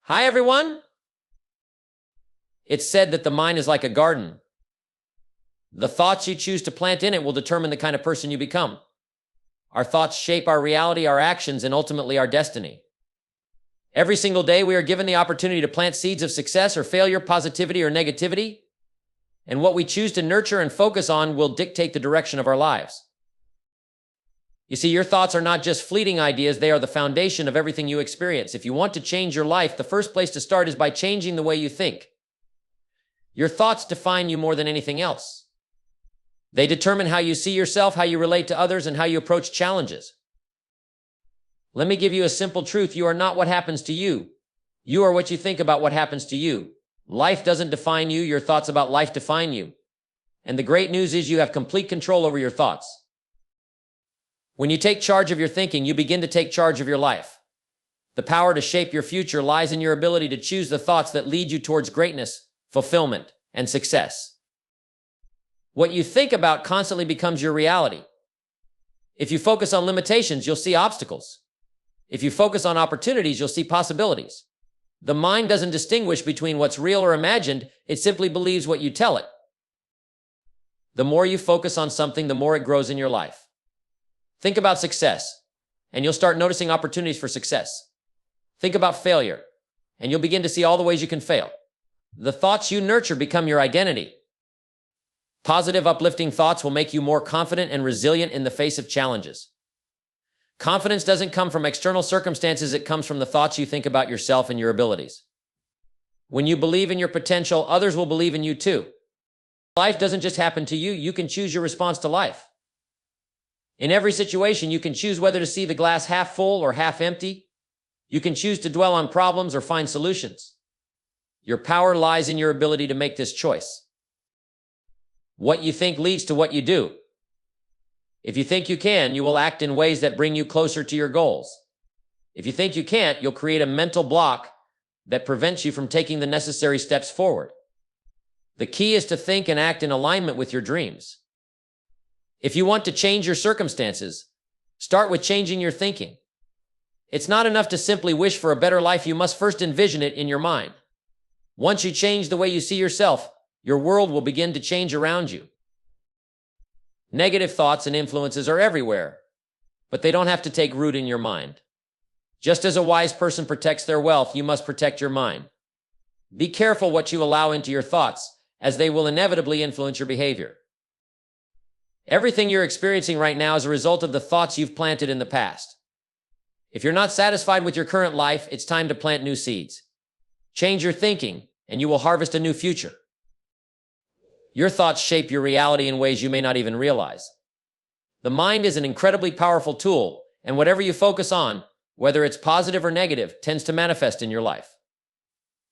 Hi, everyone. It's said that the mind is like a garden. The thoughts you choose to plant in it will determine the kind of person you become. Our thoughts shape our reality, our actions, and ultimately our destiny. Every single day, we are given the opportunity to plant seeds of success or failure, positivity or negativity. And what we choose to nurture and focus on will dictate the direction of our lives. You see, your thoughts are not just fleeting ideas, they are the foundation of everything you experience. If you want to change your life, the first place to start is by changing the way you think. Your thoughts define you more than anything else. They determine how you see yourself, how you relate to others, and how you approach challenges. Let me give you a simple truth. You are not what happens to you. You are what you think about what happens to you. Life doesn't define you. Your thoughts about life define you. And the great news is you have complete control over your thoughts. When you take charge of your thinking, you begin to take charge of your life. The power to shape your future lies in your ability to choose the thoughts that lead you towards greatness, fulfillment, and success. What you think about constantly becomes your reality. If you focus on limitations, you'll see obstacles. If you focus on opportunities, you'll see possibilities. The mind doesn't distinguish between what's real or imagined, it simply believes what you tell it. The more you focus on something, the more it grows in your life. Think about success, and you'll start noticing opportunities for success. Think about failure, and you'll begin to see all the ways you can fail. The thoughts you nurture become your identity. Positive, uplifting thoughts will make you more confident and resilient in the face of challenges. Confidence doesn't come from external circumstances, it comes from the thoughts you think about yourself and your abilities. When you believe in your potential, others will believe in you too. Life doesn't just happen to you, you can choose your response to life. In every situation, you can choose whether to see the glass half full or half empty. You can choose to dwell on problems or find solutions. Your power lies in your ability to make this choice. What you think leads to what you do. If you think you can, you will act in ways that bring you closer to your goals. If you think you can't, you'll create a mental block that prevents you from taking the necessary steps forward. The key is to think and act in alignment with your dreams. If you want to change your circumstances, start with changing your thinking. It's not enough to simply wish for a better life, you must first envision it in your mind. Once you change the way you see yourself, your world will begin to change around you. Negative thoughts and influences are everywhere, but they don't have to take root in your mind. Just as a wise person protects their wealth, you must protect your mind. Be careful what you allow into your thoughts, as they will inevitably influence your behavior. Everything you're experiencing right now is a result of the thoughts you've planted in the past. If you're not satisfied with your current life, it's time to plant new seeds. Change your thinking, and you will harvest a new future. Your thoughts shape your reality in ways you may not even realize. The mind is an incredibly powerful tool, and whatever you focus on, whether it's positive or negative, tends to manifest in your life.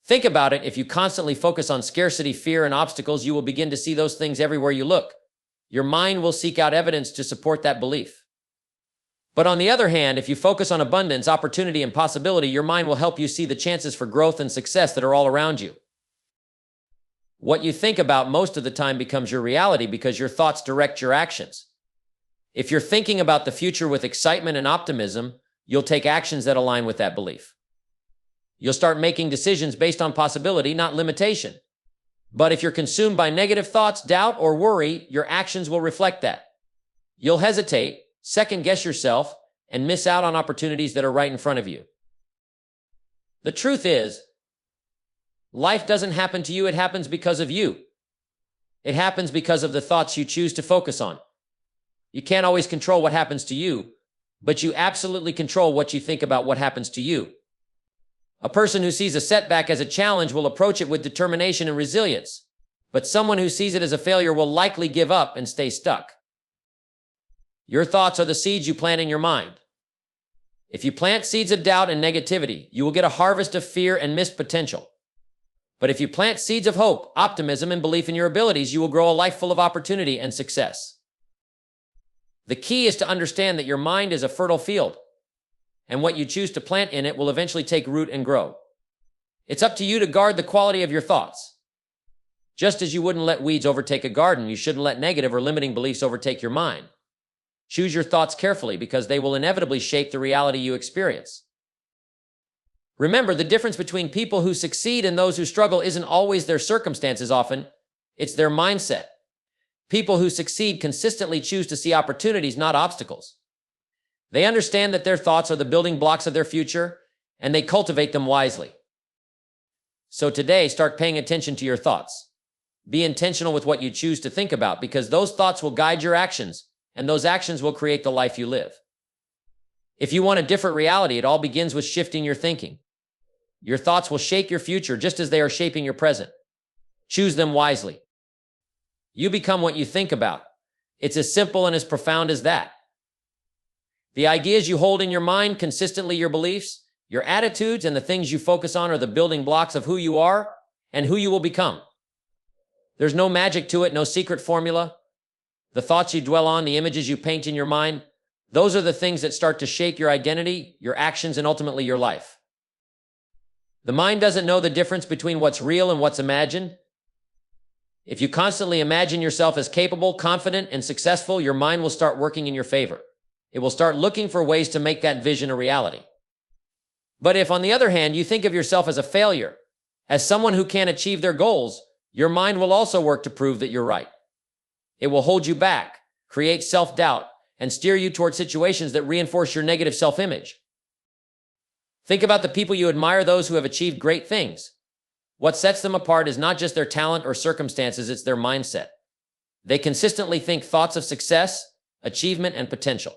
Think about it. If you constantly focus on scarcity, fear, and obstacles, you will begin to see those things everywhere you look. Your mind will seek out evidence to support that belief. But on the other hand, if you focus on abundance, opportunity, and possibility, your mind will help you see the chances for growth and success that are all around you. What you think about most of the time becomes your reality because your thoughts direct your actions. If you're thinking about the future with excitement and optimism, you'll take actions that align with that belief. You'll start making decisions based on possibility, not limitation. But if you're consumed by negative thoughts, doubt, or worry, your actions will reflect that. You'll hesitate, second-guess yourself, and miss out on opportunities that are right in front of you. The truth is, life doesn't happen to you, it happens because of you. It happens because of the thoughts you choose to focus on. You can't always control what happens to you, but you absolutely control what you think about what happens to you. A person who sees a setback as a challenge will approach it with determination and resilience, but someone who sees it as a failure will likely give up and stay stuck. Your thoughts are the seeds you plant in your mind. If you plant seeds of doubt and negativity, you will get a harvest of fear and missed potential. But if you plant seeds of hope, optimism, and belief in your abilities, you will grow a life full of opportunity and success. The key is to understand that your mind is a fertile field, and what you choose to plant in it will eventually take root and grow. It's up to you to guard the quality of your thoughts. Just as you wouldn't let weeds overtake a garden, you shouldn't let negative or limiting beliefs overtake your mind. Choose your thoughts carefully because they will inevitably shape the reality you experience. Remember, the difference between people who succeed and those who struggle isn't always their circumstances often, it's their mindset. People who succeed consistently choose to see opportunities, not obstacles. They understand that their thoughts are the building blocks of their future, and they cultivate them wisely. So today, start paying attention to your thoughts. Be intentional with what you choose to think about, because those thoughts will guide your actions, and those actions will create the life you live. If you want a different reality, it all begins with shifting your thinking. Your thoughts will shape your future just as they are shaping your present. Choose them wisely. You become what you think about. It's as simple and as profound as that. The ideas you hold in your mind, consistently your beliefs, your attitudes, and the things you focus on are the building blocks of who you are and who you will become. There's no magic to it, no secret formula. The thoughts you dwell on, the images you paint in your mind, those are the things that start to shape your identity, your actions, and ultimately your life. The mind doesn't know the difference between what's real and what's imagined. If you constantly imagine yourself as capable, confident, and successful, your mind will start working in your favor. It will start looking for ways to make that vision a reality. But if, on the other hand, you think of yourself as a failure, as someone who can't achieve their goals, your mind will also work to prove that you're right. It will hold you back, create self-doubt, and steer you toward situations that reinforce your negative self-image. Think about the people you admire, those who have achieved great things. What sets them apart is not just their talent or circumstances, it's their mindset. They consistently think thoughts of success, achievement, and potential.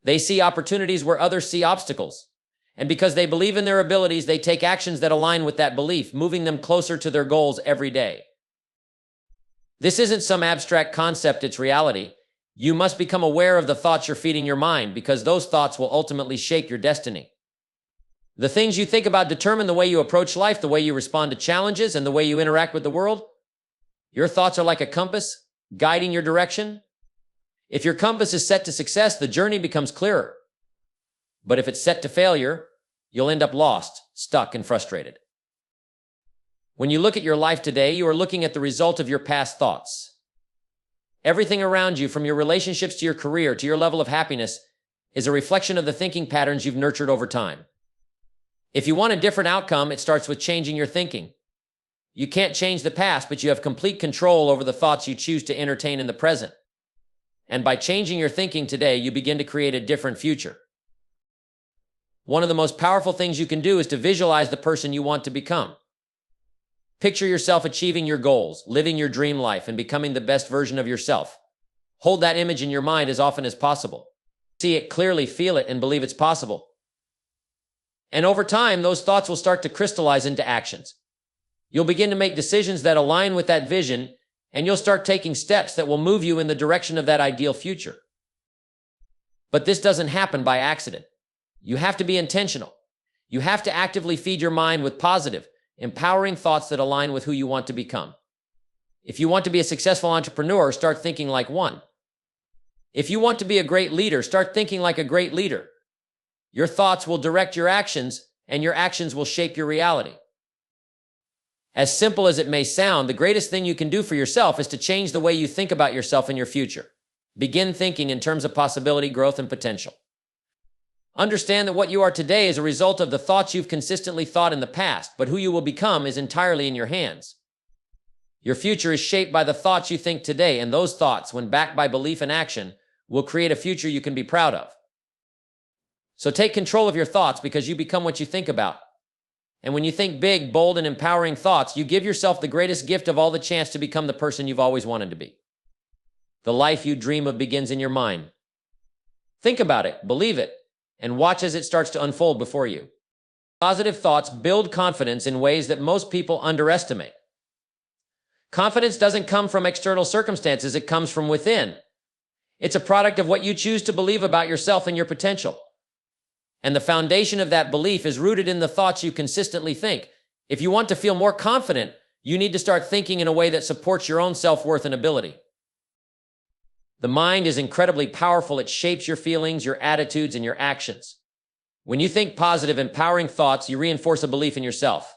They see opportunities where others see obstacles. And because they believe in their abilities, they take actions that align with that belief, moving them closer to their goals every day. This isn't some abstract concept, it's reality. You must become aware of the thoughts you're feeding your mind, because those thoughts will ultimately shape your destiny. The things you think about determine the way you approach life, the way you respond to challenges, and the way you interact with the world. Your thoughts are like a compass, guiding your direction. If your compass is set to success, the journey becomes clearer. But if it's set to failure, you'll end up lost, stuck, and frustrated. When you look at your life today, you are looking at the result of your past thoughts. Everything around you, from your relationships to your career to your level of happiness, is a reflection of the thinking patterns you've nurtured over time. If you want a different outcome, it starts with changing your thinking. You can't change the past, but you have complete control over the thoughts you choose to entertain in the present. And by changing your thinking today, you begin to create a different future. One of the most powerful things you can do is to visualize the person you want to become. Picture yourself achieving your goals, living your dream life, and becoming the best version of yourself. Hold that image in your mind as often as possible. See it clearly, feel it, and believe it's possible. And over time, those thoughts will start to crystallize into actions. You'll begin to make decisions that align with that vision, and you'll start taking steps that will move you in the direction of that ideal future. But this doesn't happen by accident. You have to be intentional. You have to actively feed your mind with positive, empowering thoughts that align with who you want to become. If you want to be a successful entrepreneur, start thinking like one. If you want to be a great leader, start thinking like a great leader. Your thoughts will direct your actions, and your actions will shape your reality. As simple as it may sound, the greatest thing you can do for yourself is to change the way you think about yourself and your future. Begin thinking in terms of possibility, growth, and potential. Understand that what you are today is a result of the thoughts you've consistently thought in the past, but who you will become is entirely in your hands. Your future is shaped by the thoughts you think today, and those thoughts, when backed by belief and action, will create a future you can be proud of. So take control of your thoughts, because you become what you think about. And when you think big, bold, and empowering thoughts, you give yourself the greatest gift of all, the chance to become the person you've always wanted to be. The life you dream of begins in your mind. Think about it, believe it, and watch as it starts to unfold before you. Positive thoughts build confidence in ways that most people underestimate. Confidence doesn't come from external circumstances, it comes from within. It's a product of what you choose to believe about yourself and your potential. And the foundation of that belief is rooted in the thoughts you consistently think. If you want to feel more confident, you need to start thinking in a way that supports your own self-worth and ability. The mind is incredibly powerful. It shapes your feelings, your attitudes, and your actions. When you think positive, empowering thoughts, you reinforce a belief in yourself.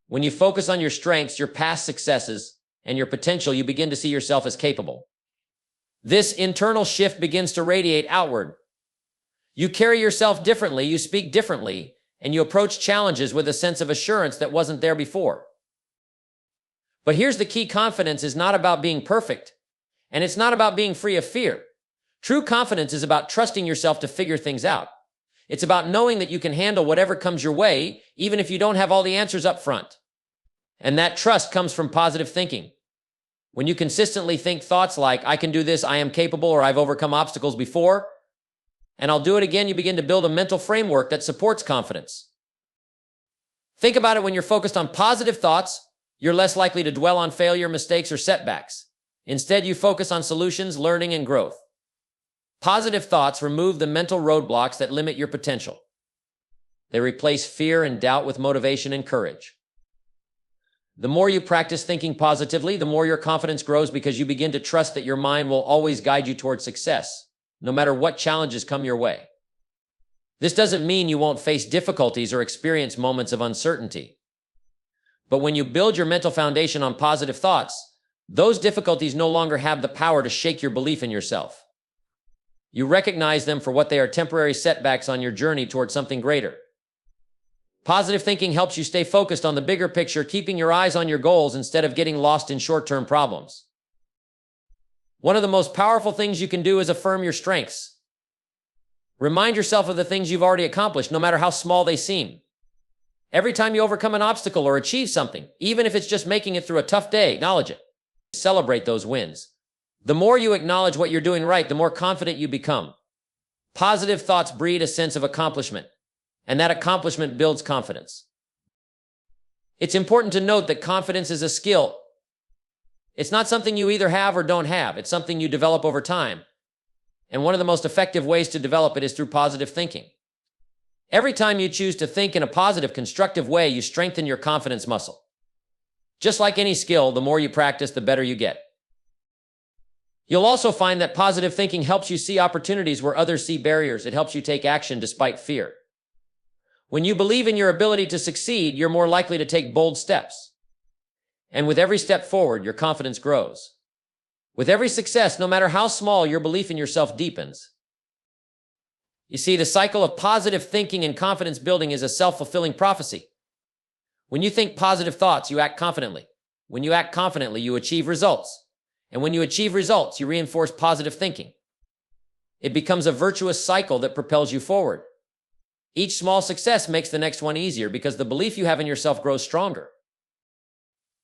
When you focus on your strengths, your past successes, and your potential, you begin to see yourself as capable. This internal shift begins to radiate outward. You carry yourself differently, you speak differently, and you approach challenges with a sense of assurance that wasn't there before. But here's the key: confidence is not about being perfect, and it's not about being free of fear. True confidence is about trusting yourself to figure things out. It's about knowing that you can handle whatever comes your way, even if you don't have all the answers up front. And that trust comes from positive thinking. When you consistently think thoughts like, I can do this, I am capable, or I've overcome obstacles before, and I'll do it again, you begin to build a mental framework that supports confidence. Think about it: when you're focused on positive thoughts, you're less likely to dwell on failure, mistakes, or setbacks. Instead, you focus on solutions, learning, and growth. Positive thoughts remove the mental roadblocks that limit your potential. They replace fear and doubt with motivation and courage. The more you practice thinking positively, the more your confidence grows, because you begin to trust that your mind will always guide you towards success, no matter what challenges come your way. This doesn't mean you won't face difficulties or experience moments of uncertainty. But when you build your mental foundation on positive thoughts, those difficulties no longer have the power to shake your belief in yourself. You recognize them for what they are: temporary setbacks on your journey towards something greater. Positive thinking helps you stay focused on the bigger picture, keeping your eyes on your goals instead of getting lost in short-term problems. One of the most powerful things you can do is affirm your strengths. Remind yourself of the things you've already accomplished, no matter how small they seem. Every time you overcome an obstacle or achieve something, even if it's just making it through a tough day, acknowledge it. Celebrate those wins. The more you acknowledge what you're doing right, the more confident you become. Positive thoughts breed a sense of accomplishment, and that accomplishment builds confidence. It's important to note that confidence is a skill. It's not something you either have or don't have. It's something you develop over time. And one of the most effective ways to develop it is through positive thinking. Every time you choose to think in a positive, constructive way, you strengthen your confidence muscle. Just like any skill, the more you practice, the better you get. You'll also find that positive thinking helps you see opportunities where others see barriers. It helps you take action despite fear. When you believe in your ability to succeed, you're more likely to take bold steps. And with every step forward, your confidence grows. With every success, no matter how small, your belief in yourself deepens. You see, the cycle of positive thinking and confidence building is a self-fulfilling prophecy. When you think positive thoughts, you act confidently. When you act confidently, you achieve results. And when you achieve results, you reinforce positive thinking. It becomes a virtuous cycle that propels you forward. Each small success makes the next one easier because the belief you have in yourself grows stronger.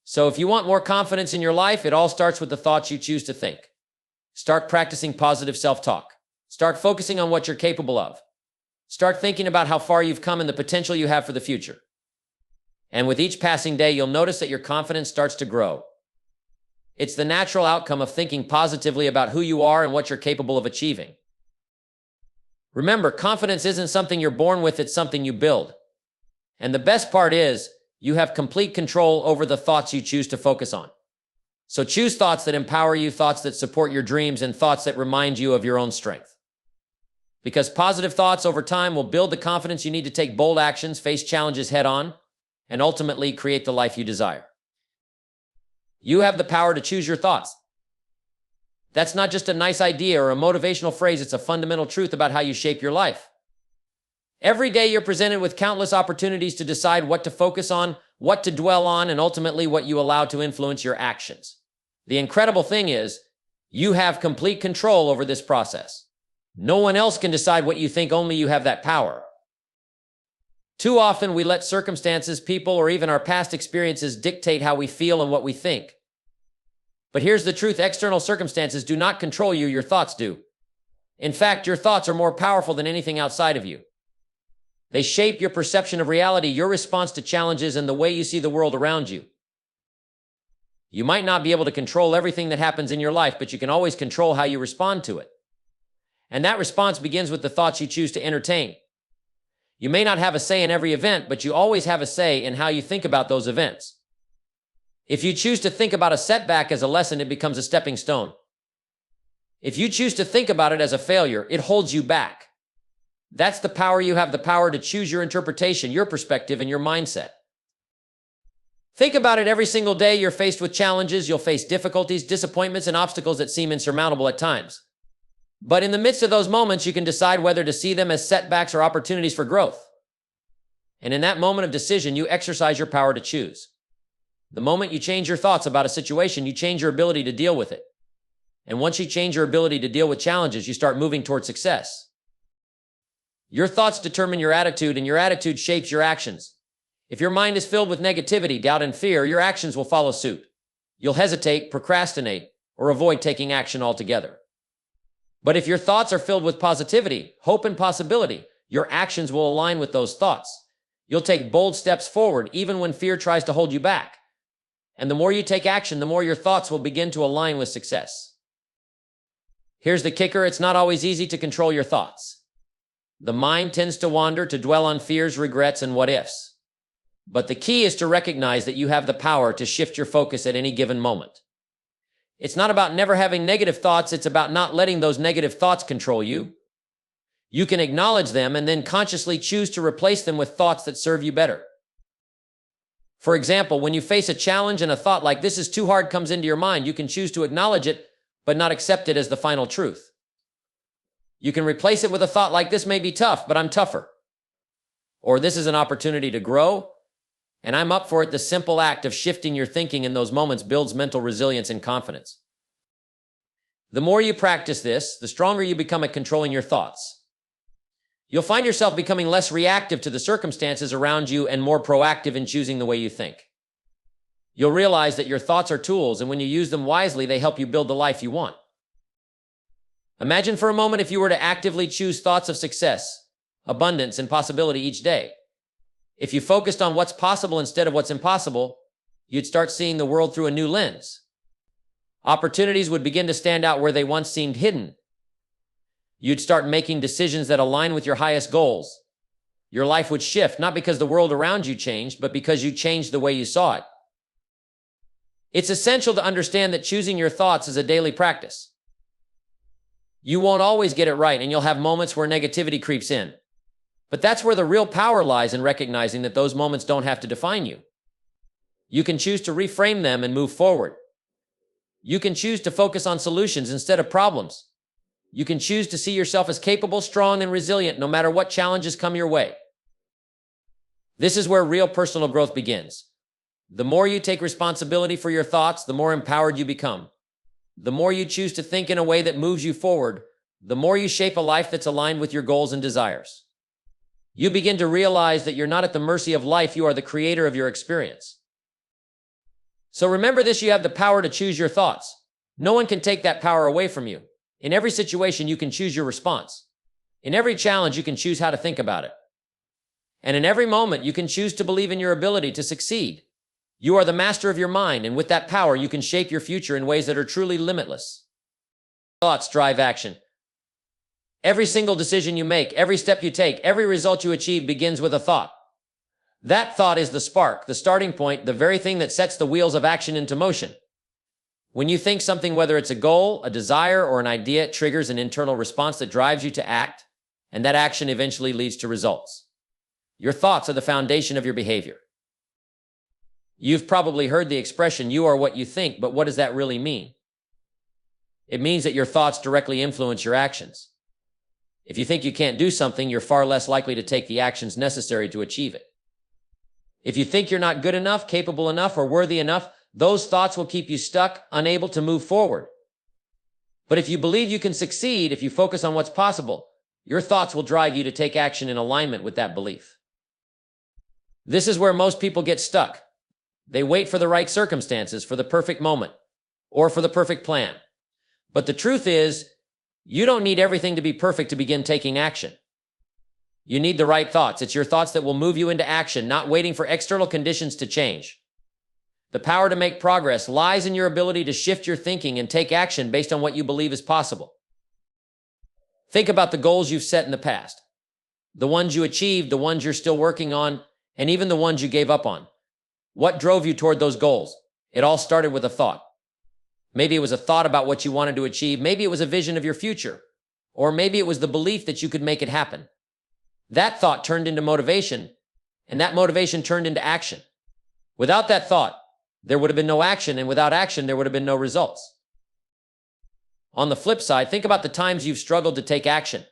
So if you want more confidence in your life, it all starts with the thoughts you choose to think. Start practicing positive self-talk. Start focusing on what you're capable of. Start thinking about how far you've come and the potential you have for the future. And with each passing day, you'll notice that your confidence starts to grow. It's the natural outcome of thinking positively about who you are and what you're capable of achieving. Remember, confidence isn't something you're born with, it's something you build. And the best part is, you have complete control over the thoughts you choose to focus on. So choose thoughts that empower you, thoughts that support your dreams, and thoughts that remind you of your own strength. Because positive thoughts over time will build the confidence you need to take bold actions, face challenges head on, and ultimately create the life you desire. You have the power to choose your thoughts. That's not just a nice idea or a motivational phrase, it's a fundamental truth about how you shape your life. Every day you're presented with countless opportunities to decide what to focus on, what to dwell on, and ultimately what you allow to influence your actions. The incredible thing is, you have complete control over this process. No one else can decide what you think, only you have that power. Too often we let circumstances, people, or even our past experiences dictate how we feel and what we think. But here's the truth: external circumstances do not control you, your thoughts do. In fact, your thoughts are more powerful than anything outside of you. They shape your perception of reality, your response to challenges, and the way you see the world around you. You might not be able to control everything that happens in your life, but you can always control how you respond to it. And that response begins with the thoughts you choose to entertain. You may not have a say in every event, but you always have a say in how you think about those events. If you choose to think about a setback as a lesson, it becomes a stepping stone. If you choose to think about it as a failure, it holds you back. That's the power you have, the power to choose your interpretation, your perspective, and your mindset. Think about it: every single day you're faced with challenges, you'll face difficulties, disappointments, and obstacles that seem insurmountable at times. But in the midst of those moments, you can decide whether to see them as setbacks or opportunities for growth. And in that moment of decision, you exercise your power to choose. The moment you change your thoughts about a situation, you change your ability to deal with it. And once you change your ability to deal with challenges, you start moving toward success. Your thoughts determine your attitude, and your attitude shapes your actions. If your mind is filled with negativity, doubt, and fear, your actions will follow suit. You'll hesitate, procrastinate, or avoid taking action altogether. But if your thoughts are filled with positivity, hope, and possibility, your actions will align with those thoughts. You'll take bold steps forward, even when fear tries to hold you back. And the more you take action, the more your thoughts will begin to align with success. Here's the kicker: it's not always easy to control your thoughts. The mind tends to wander, to dwell on fears, regrets, and what-ifs. But the key is to recognize that you have the power to shift your focus at any given moment. It's not about never having negative thoughts, it's about not letting those negative thoughts control you. You can acknowledge them and then consciously choose to replace them with thoughts that serve you better. For example, when you face a challenge and a thought like "this is too hard" comes into your mind, you can choose to acknowledge it, but not accept it as the final truth. You can replace it with a thought like "this may be tough, but I'm tougher." Or "this is an opportunity to grow, and I'm up for it." The simple act of shifting your thinking in those moments builds mental resilience and confidence. The more you practice this, the stronger you become at controlling your thoughts. You'll find yourself becoming less reactive to the circumstances around you and more proactive in choosing the way you think. You'll realize that your thoughts are tools, and when you use them wisely, they help you build the life you want. Imagine for a moment if you were to actively choose thoughts of success, abundance, and possibility each day. If you focused on what's possible instead of what's impossible, you'd start seeing the world through a new lens. Opportunities would begin to stand out where they once seemed hidden. You'd start making decisions that align with your highest goals. Your life would shift, not because the world around you changed, but because you changed the way you saw it. It's essential to understand that choosing your thoughts is a daily practice. You won't always get it right, and you'll have moments where negativity creeps in. But that's where the real power lies, in recognizing that those moments don't have to define you. You can choose to reframe them and move forward. You can choose to focus on solutions instead of problems. You can choose to see yourself as capable, strong, and resilient no matter what challenges come your way. This is where real personal growth begins. The more you take responsibility for your thoughts, the more empowered you become. The more you choose to think in a way that moves you forward, the more you shape a life that's aligned with your goals and desires. You begin to realize that you're not at the mercy of life, you are the creator of your experience. So remember this: you have the power to choose your thoughts. No one can take that power away from you. In every situation, you can choose your response. In every challenge, you can choose how to think about it. And in every moment, you can choose to believe in your ability to succeed. You are the master of your mind, and with that power, you can shape your future in ways that are truly limitless. Thoughts drive action. Every single decision you make, every step you take, every result you achieve begins with a thought. That thought is the spark, the starting point, the very thing that sets the wheels of action into motion. When you think something, whether it's a goal, a desire, or an idea, it triggers an internal response that drives you to act, and that action eventually leads to results. Your thoughts are the foundation of your behavior. You've probably heard the expression, "you are what you think," but what does that really mean? It means that your thoughts directly influence your actions. If you think you can't do something, you're far less likely to take the actions necessary to achieve it. If you think you're not good enough, capable enough, or worthy enough, those thoughts will keep you stuck, unable to move forward. But if you believe you can succeed, if you focus on what's possible, your thoughts will drive you to take action in alignment with that belief. This is where most people get stuck. They wait for the right circumstances, for the perfect moment, or for the perfect plan. But the truth is, you don't need everything to be perfect to begin taking action. You need the right thoughts. It's your thoughts that will move you into action, not waiting for external conditions to change. The power to make progress lies in your ability to shift your thinking and take action based on what you believe is possible. Think about the goals you've set in the past, the ones you achieved, the ones you're still working on, and even the ones you gave up on. What drove you toward those goals? It all started with a thought. Maybe it was a thought about what you wanted to achieve. Maybe it was a vision of your future. Or maybe it was the belief that you could make it happen. That thought turned into motivation, and that motivation turned into action. Without that thought, there would have been no action, and without action, there would have been no results. On the flip side, think about the times you've struggled to take action.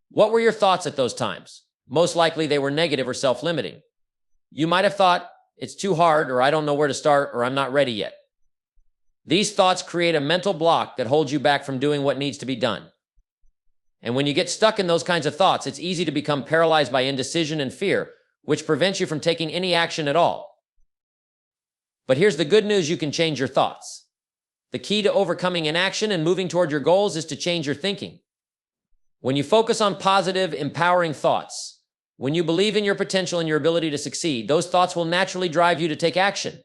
What were your thoughts at those times? most likely they were negative or self-limiting. You might have thought, it's too hard, or I don't know where to start, or I'm not ready yet. These thoughts create a mental block that holds you back from doing what needs to be done. And when you get stuck in those kinds of thoughts, it's easy to become paralyzed by indecision and fear, which prevents you from taking any action at all. But here's the good news: you can change your thoughts. The key to overcoming inaction and moving toward your goals is to change your thinking. When you focus on positive, empowering thoughts, when you believe in your potential and your ability to succeed, those thoughts will naturally drive you to take action.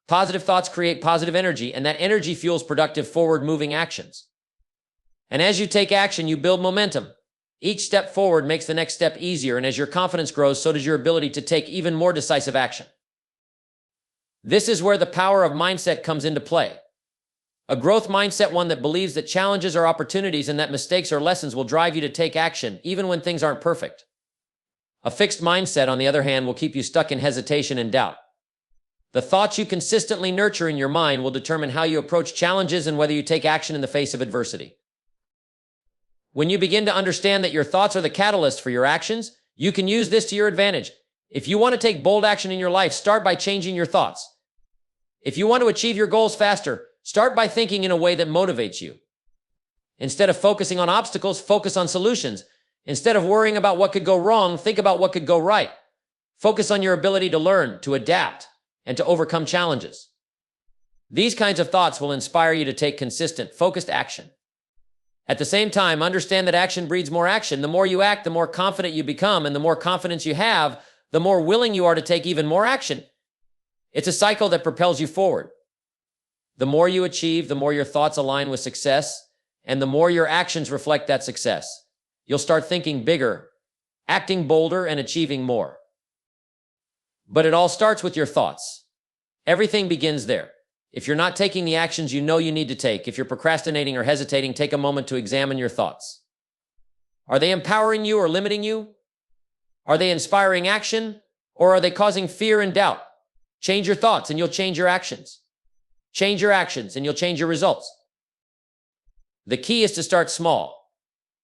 Positive thoughts create positive energy, and that energy fuels productive, forward-moving actions. And as you take action, you build momentum. Each step forward makes the next step easier, and as your confidence grows, so does your ability to take even more decisive action. This is where the power of mindset comes into play. A growth mindset, one that believes that challenges are opportunities and that mistakes are lessons, will drive you to take action, even when things aren't perfect. A fixed mindset, on the other hand, will keep you stuck in hesitation and doubt. The thoughts you consistently nurture in your mind will determine how you approach challenges and whether you take action in the face of adversity. When you begin to understand that your thoughts are the catalyst for your actions, you can use this to your advantage. If you want to take bold action in your life, start by changing your thoughts. If you want to achieve your goals faster, start by thinking in a way that motivates you. Instead of focusing on obstacles, focus on solutions. Instead of worrying about what could go wrong, think about what could go right. Focus on your ability to learn, to adapt, and to overcome challenges. These kinds of thoughts will inspire you to take consistent, focused action. At the same time, understand that action breeds more action. The more you act, the more confident you become, and the more confidence you have, the more willing you are to take even more action. It's a cycle that propels you forward. The more you achieve, the more your thoughts align with success, and the more your actions reflect that success. You'll start thinking bigger, acting bolder, and achieving more. But it all starts with your thoughts. Everything begins there. If you're not taking the actions you know you need to take, if you're procrastinating or hesitating, take a moment to examine your thoughts. Are they empowering you or limiting you? Are they inspiring action, or are they causing fear and doubt? Change your thoughts and you'll change your actions. Change your actions and you'll change your results. The key is to start small.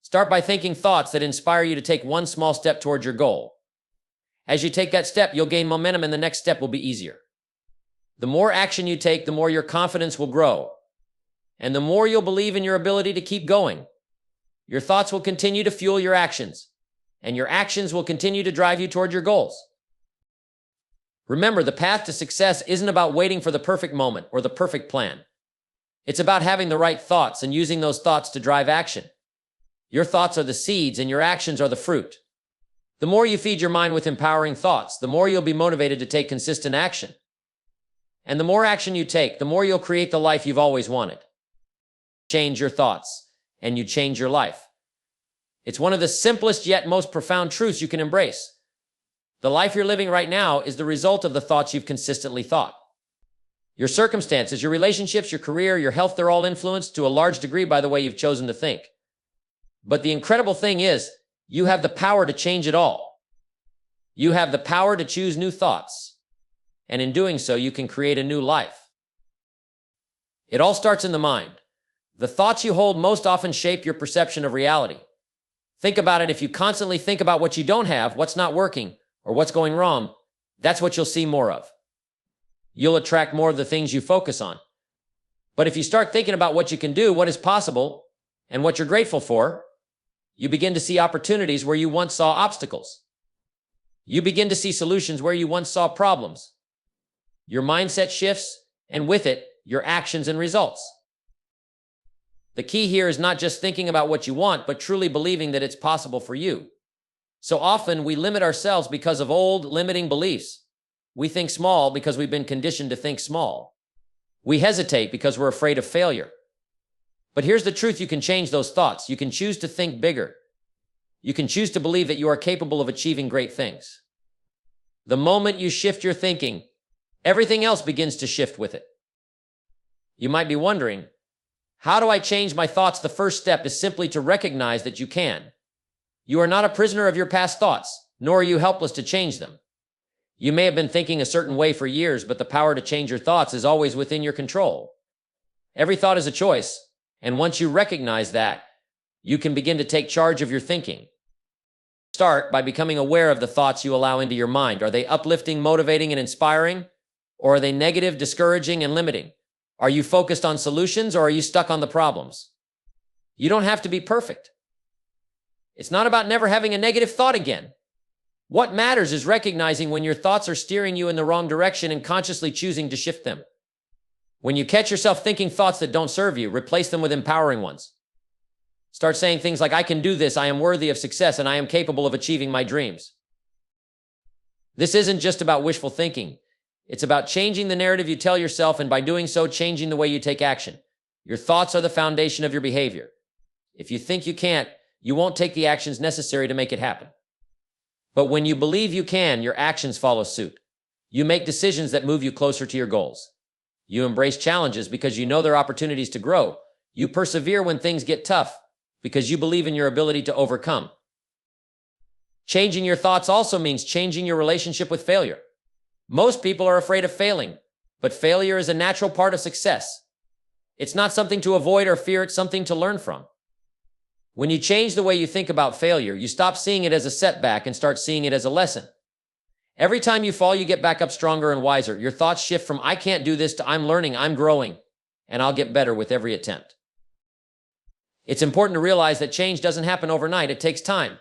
Start by thinking thoughts that inspire you to take one small step towards your goal. As you take that step, you'll gain momentum and the next step will be easier. The more action you take, the more your confidence will grow. And the more you'll believe in your ability to keep going. Your thoughts will continue to fuel your actions, and your actions will continue to drive you toward your goals. Remember, the path to success isn't about waiting for the perfect moment or the perfect plan. It's about having the right thoughts and using those thoughts to drive action. Your thoughts are the seeds and your actions are the fruit. The more you feed your mind with empowering thoughts, the more you'll be motivated to take consistent action. And the more action you take, the more you'll create the life you've always wanted. Change your thoughts, and you change your life. It's one of the simplest yet most profound truths you can embrace. The life you're living right now is the result of the thoughts you've consistently thought. Your circumstances, your relationships, your career, your health, they're all influenced to a large degree by the way you've chosen to think. But the incredible thing is, you have the power to change it all. You have the power to choose new thoughts. And in doing so, you can create a new life. It all starts in the mind. The thoughts you hold most often shape your perception of reality. Think about it. If you constantly think about what you don't have, what's not working, or what's going wrong, that's what you'll see more of. You'll attract more of the things you focus on. But if you start thinking about what you can do, what is possible, and what you're grateful for, you begin to see opportunities where you once saw obstacles. You begin to see solutions where you once saw problems. Your mindset shifts, and with it, your actions and results. The key here is not just thinking about what you want, but truly believing that it's possible for you. So often, we limit ourselves because of old, limiting beliefs. We think small because we've been conditioned to think small. We hesitate because we're afraid of failure. But here's the truth: you can change those thoughts. You can choose to think bigger. You can choose to believe that you are capable of achieving great things. The moment you shift your thinking, everything else begins to shift with it. You might be wondering, how do I change my thoughts? The first step is simply to recognize that you can. You are not a prisoner of your past thoughts, nor are you helpless to change them. You may have been thinking a certain way for years, but the power to change your thoughts is always within your control. Every thought is a choice, and once you recognize that, you can begin to take charge of your thinking. Start by becoming aware of the thoughts you allow into your mind. Are they uplifting, motivating, and inspiring? Or are they negative, discouraging, and limiting? Are you focused on solutions, or are you stuck on the problems? You don't have to be perfect. It's not about never having a negative thought again. What matters is recognizing when your thoughts are steering you in the wrong direction and consciously choosing to shift them. When you catch yourself thinking thoughts that don't serve you, replace them with empowering ones. Start saying things like, I can do this, I am worthy of success, and I am capable of achieving my dreams. This isn't just about wishful thinking. It's about changing the narrative you tell yourself, and by doing so, changing the way you take action. Your thoughts are the foundation of your behavior. If you think you can't, you won't take the actions necessary to make it happen. But when you believe you can, your actions follow suit. You make decisions that move you closer to your goals. You embrace challenges because you know they're opportunities to grow. You persevere when things get tough because you believe in your ability to overcome. Changing your thoughts also means changing your relationship with failure. Most people are afraid of failing, but failure is a natural part of success. It's not something to avoid or fear, it's something to learn from. When you change the way you think about failure, you stop seeing it as a setback and start seeing it as a lesson. Every time you fall, you get back up stronger and wiser. Your thoughts shift from I can't do this to I'm learning, I'm growing, and I'll get better with every attempt. It's important to realize that change doesn't happen overnight. It takes time.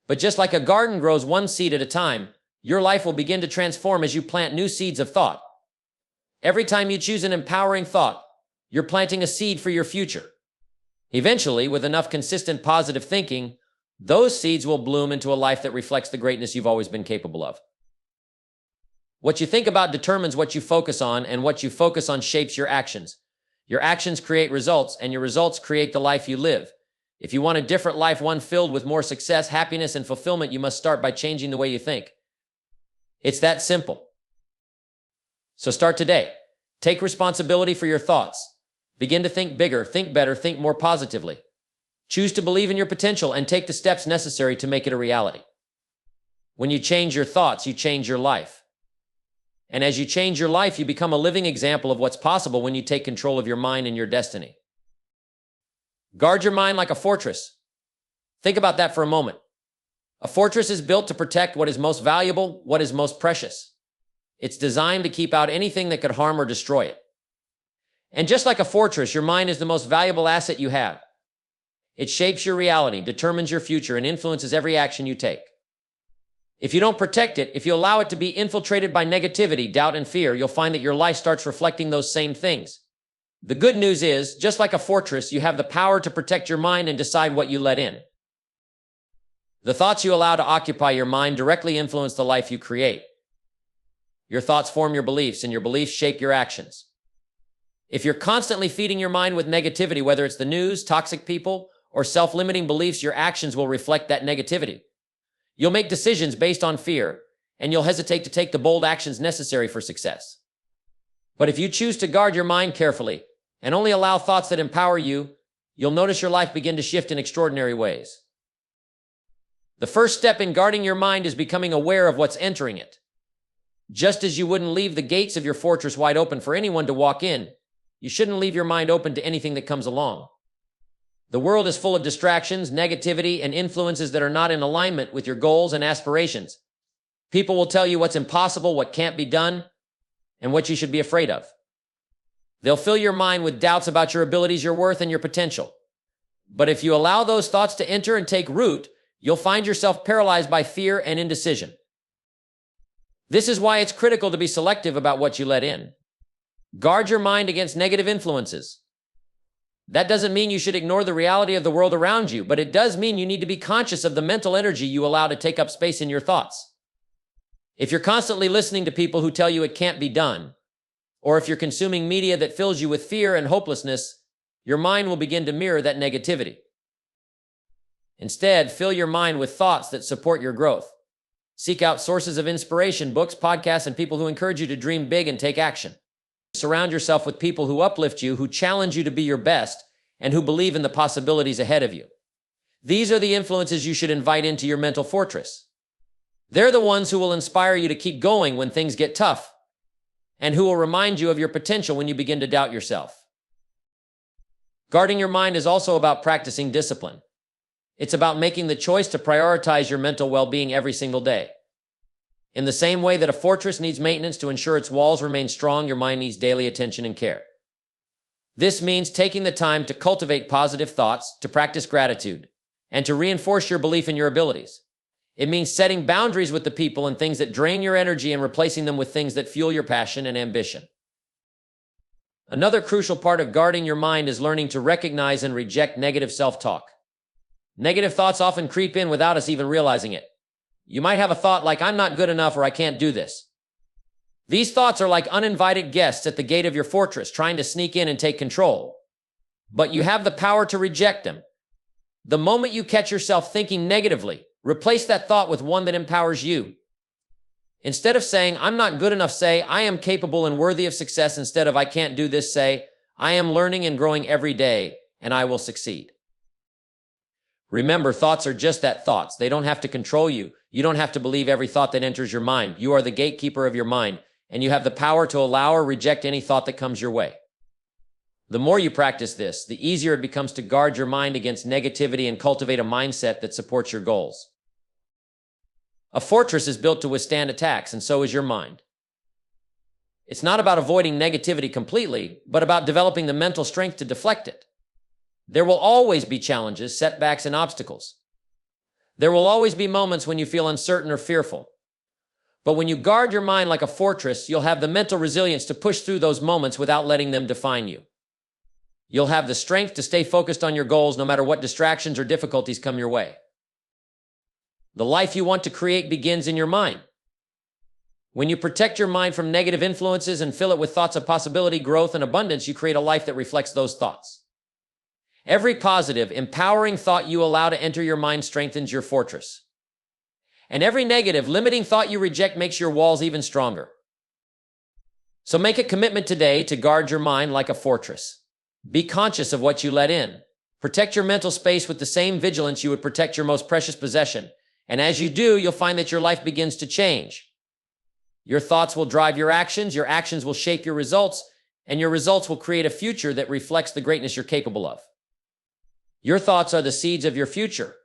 But just like a garden grows one seed at a time, your life will begin to transform as you plant new seeds of thought. Every time you choose an empowering thought, you're planting a seed for your future. Eventually, with enough consistent positive thinking, those seeds will bloom into a life that reflects the greatness you've always been capable of. What you think about determines what you focus on, and what you focus on shapes your actions. Your actions create results, and your results create the life you live. If you want a different life, one filled with more success, happiness, and fulfillment, you must start by changing the way you think. It's that simple. So start today. Take responsibility for your thoughts. Begin to think bigger, think better, think more positively. Choose to believe in your potential and take the steps necessary to make it a reality. When you change your thoughts, you change your life. And as you change your life, you become a living example of what's possible when you take control of your mind and your destiny. Guard your mind like a fortress. Think about that for a moment. A fortress is built to protect what is most valuable, what is most precious. It's designed to keep out anything that could harm or destroy it. And just like a fortress, your mind is the most valuable asset you have. It shapes your reality, determines your future, and influences every action you take. If you don't protect it, if you allow it to be infiltrated by negativity, doubt, and fear, you'll find that your life starts reflecting those same things. The good news is, just like a fortress, you have the power to protect your mind and decide what you let in. The thoughts you allow to occupy your mind directly influence the life you create. Your thoughts form your beliefs, and your beliefs shape your actions. If you're constantly feeding your mind with negativity, whether it's the news, toxic people, or self-limiting beliefs, your actions will reflect that negativity. You'll make decisions based on fear, and you'll hesitate to take the bold actions necessary for success. But if you choose to guard your mind carefully and only allow thoughts that empower you, you'll notice your life begin to shift in extraordinary ways. The first step in guarding your mind is becoming aware of what's entering it. Just as you wouldn't leave the gates of your fortress wide open for anyone to walk in, you shouldn't leave your mind open to anything that comes along. The world is full of distractions, negativity, and influences that are not in alignment with your goals and aspirations. People will tell you what's impossible, what can't be done, and what you should be afraid of. They'll fill your mind with doubts about your abilities, your worth, and your potential. But if you allow those thoughts to enter and take root, you'll find yourself paralyzed by fear and indecision. This is why it's critical to be selective about what you let in. Guard your mind against negative influences. That doesn't mean you should ignore the reality of the world around you, but it does mean you need to be conscious of the mental energy you allow to take up space in your thoughts. If you're constantly listening to people who tell you it can't be done, or if you're consuming media that fills you with fear and hopelessness, your mind will begin to mirror that negativity. Instead, fill your mind with thoughts that support your growth. Seek out sources of inspiration, books, podcasts, and people who encourage you to dream big and take action. Surround yourself with people who uplift you, who challenge you to be your best, and who believe in the possibilities ahead of you. These are the influences you should invite into your mental fortress. They're the ones who will inspire you to keep going when things get tough, and who will remind you of your potential when you begin to doubt yourself. Guarding your mind is also about practicing discipline. It's about making the choice to prioritize your mental well-being every single day. In the same way that a fortress needs maintenance to ensure its walls remain strong, your mind needs daily attention and care. This means taking the time to cultivate positive thoughts, to practice gratitude, and to reinforce your belief in your abilities. It means setting boundaries with the people and things that drain your energy and replacing them with things that fuel your passion and ambition. Another crucial part of guarding your mind is learning to recognize and reject negative self-talk. Negative thoughts often creep in without us even realizing it. You might have a thought like, "I'm not good enough," or "I can't do this." These thoughts are like uninvited guests at the gate of your fortress, trying to sneak in and take control. But you have the power to reject them. The moment you catch yourself thinking negatively, replace that thought with one that empowers you. Instead of saying, "I'm not good enough," say, "I am capable and worthy of success." Instead of "I can't do this," say, "I am learning and growing every day, and I will succeed." Remember, thoughts are just that, thoughts. They don't have to control you. You don't have to believe every thought that enters your mind. You are the gatekeeper of your mind, and you have the power to allow or reject any thought that comes your way. The more you practice this, the easier it becomes to guard your mind against negativity and cultivate a mindset that supports your goals. A fortress is built to withstand attacks, and so is your mind. It's not about avoiding negativity completely, but about developing the mental strength to deflect it. There will always be challenges, setbacks, and obstacles. There will always be moments when you feel uncertain or fearful. But when you guard your mind like a fortress, you'll have the mental resilience to push through those moments without letting them define you. You'll have the strength to stay focused on your goals no matter what distractions or difficulties come your way. The life you want to create begins in your mind. When you protect your mind from negative influences and fill it with thoughts of possibility, growth, and abundance, you create a life that reflects those thoughts. Every positive, empowering thought you allow to enter your mind strengthens your fortress. And every negative, limiting thought you reject makes your walls even stronger. So make a commitment today to guard your mind like a fortress. Be conscious of what you let in. Protect your mental space with the same vigilance you would protect your most precious possession. And as you do, you'll find that your life begins to change. Your thoughts will drive your actions will shape your results, and your results will create a future that reflects the greatness you're capable of. Your thoughts are the seeds of your future.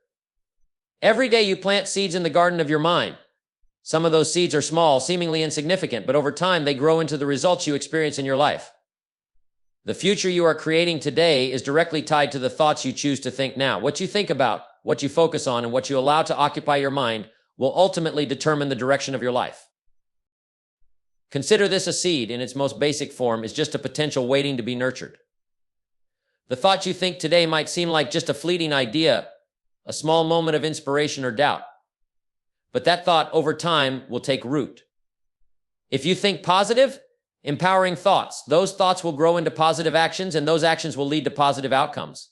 Every day you plant seeds in the garden of your mind. Some of those seeds are small, seemingly insignificant, but over time they grow into the results you experience in your life. The future you are creating today is directly tied to the thoughts you choose to think now. What you think about, what you focus on, and what you allow to occupy your mind will ultimately determine the direction of your life. Consider this: a seed, in its most basic form, is just a potential waiting to be nurtured. The thought you think today might seem like just a fleeting idea, a small moment of inspiration or doubt. But that thought, over time, will take root. If you think positive, empowering thoughts, those thoughts will grow into positive actions, and those actions will lead to positive outcomes.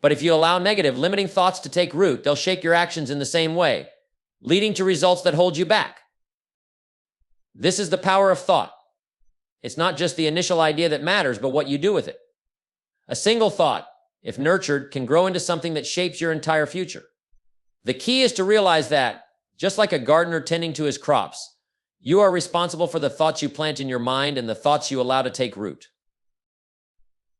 But if you allow negative, limiting thoughts to take root, they'll shape your actions in the same way, leading to results that hold you back. This is the power of thought. It's not just the initial idea that matters, but what you do with it. A single thought, if nurtured, can grow into something that shapes your entire future. The key is to realize that, just like a gardener tending to his crops, you are responsible for the thoughts you plant in your mind and the thoughts you allow to take root.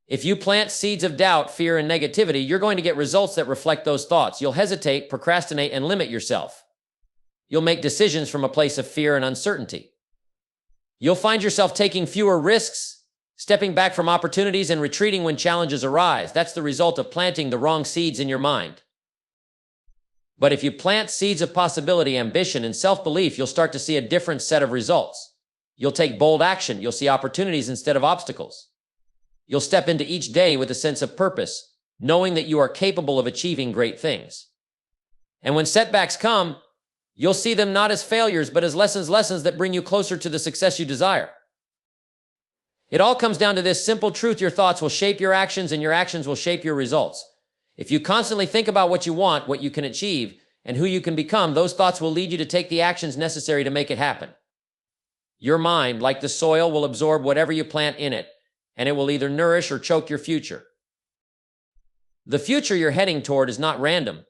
If you plant seeds of doubt, fear, and negativity, you're going to get results that reflect those thoughts. You'll hesitate, procrastinate, and limit yourself. You'll make decisions from a place of fear and uncertainty. You'll find yourself taking fewer risks, stepping back from opportunities, and retreating when challenges arise. That's the result of planting the wrong seeds in your mind. But if you plant seeds of possibility, ambition, and self-belief, you'll start to see a different set of results. You'll take bold action. You'll see opportunities instead of obstacles. You'll step into each day with a sense of purpose, knowing that you are capable of achieving great things. And when setbacks come, you'll see them not as failures, but as lessons that bring you closer to the success you desire. It all comes down to this simple truth: your thoughts will shape your actions, and your actions will shape your results. If you constantly think about what you want, what you can achieve, and who you can become, those thoughts will lead you to take the actions necessary to make it happen. Your mind, like the soil, will absorb whatever you plant in it, and it will either nourish or choke your future. The future you're heading toward is not random.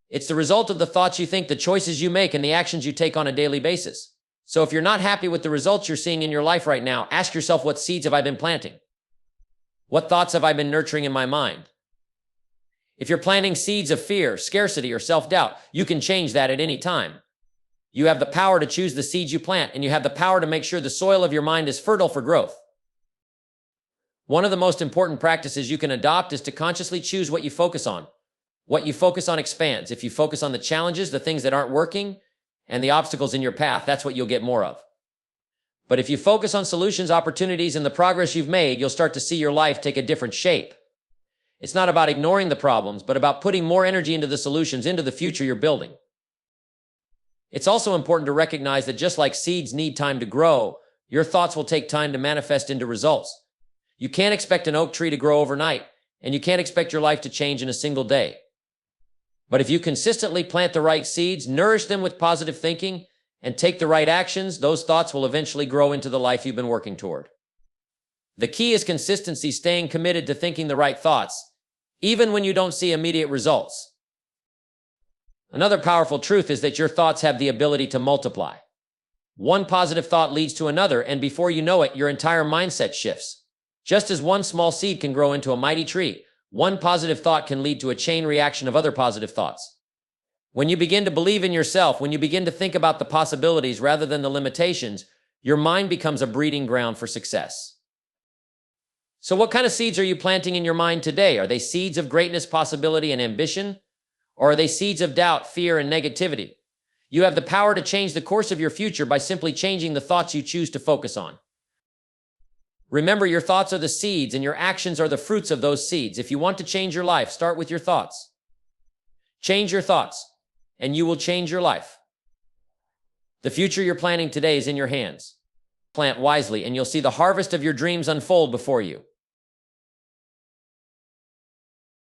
It's the result of the thoughts you think, the choices you make, and the actions you take on a daily basis. So if you're not happy with the results you're seeing in your life right now, ask yourself, what seeds have I been planting? What thoughts have I been nurturing in my mind? If you're planting seeds of fear, scarcity, or self-doubt, you can change that at any time. You have the power to choose the seeds you plant, and you have the power to make sure the soil of your mind is fertile for growth. One of the most important practices you can adopt is to consciously choose what you focus on. What you focus on expands. If you focus on the challenges, the things that aren't working, and the obstacles in your path, that's what you'll get more of. But if you focus on solutions, opportunities, and the progress you've made, you'll start to see your life take a different shape. It's not about ignoring the problems, but about putting more energy into the solutions, into the future you're building. It's also important to recognize that just like seeds need time to grow, your thoughts will take time to manifest into results. You can't expect an oak tree to grow overnight, and you can't expect your life to change in a single day. But if you consistently plant the right seeds, nourish them with positive thinking, and take the right actions, those thoughts will eventually grow into the life you've been working toward. The key is consistency, staying committed to thinking the right thoughts, even when you don't see immediate results. Another powerful truth is that your thoughts have the ability to multiply. One positive thought leads to another, and before you know it, your entire mindset shifts. Just as one small seed can grow into a mighty tree, one positive thought can lead to a chain reaction of other positive thoughts. When you begin to believe in yourself, when you begin to think about the possibilities rather than the limitations, your mind becomes a breeding ground for success. So what kind of seeds are you planting in your mind today? Are they seeds of greatness, possibility, and ambition? Or are they seeds of doubt, fear, and negativity? You have the power to change the course of your future by simply changing the thoughts you choose to focus on. Remember, your thoughts are the seeds, and your actions are the fruits of those seeds. If you want to change your life, start with your thoughts. Change your thoughts, and you will change your life. The future you're planning today is in your hands. Plant wisely, and you'll see the harvest of your dreams unfold before you.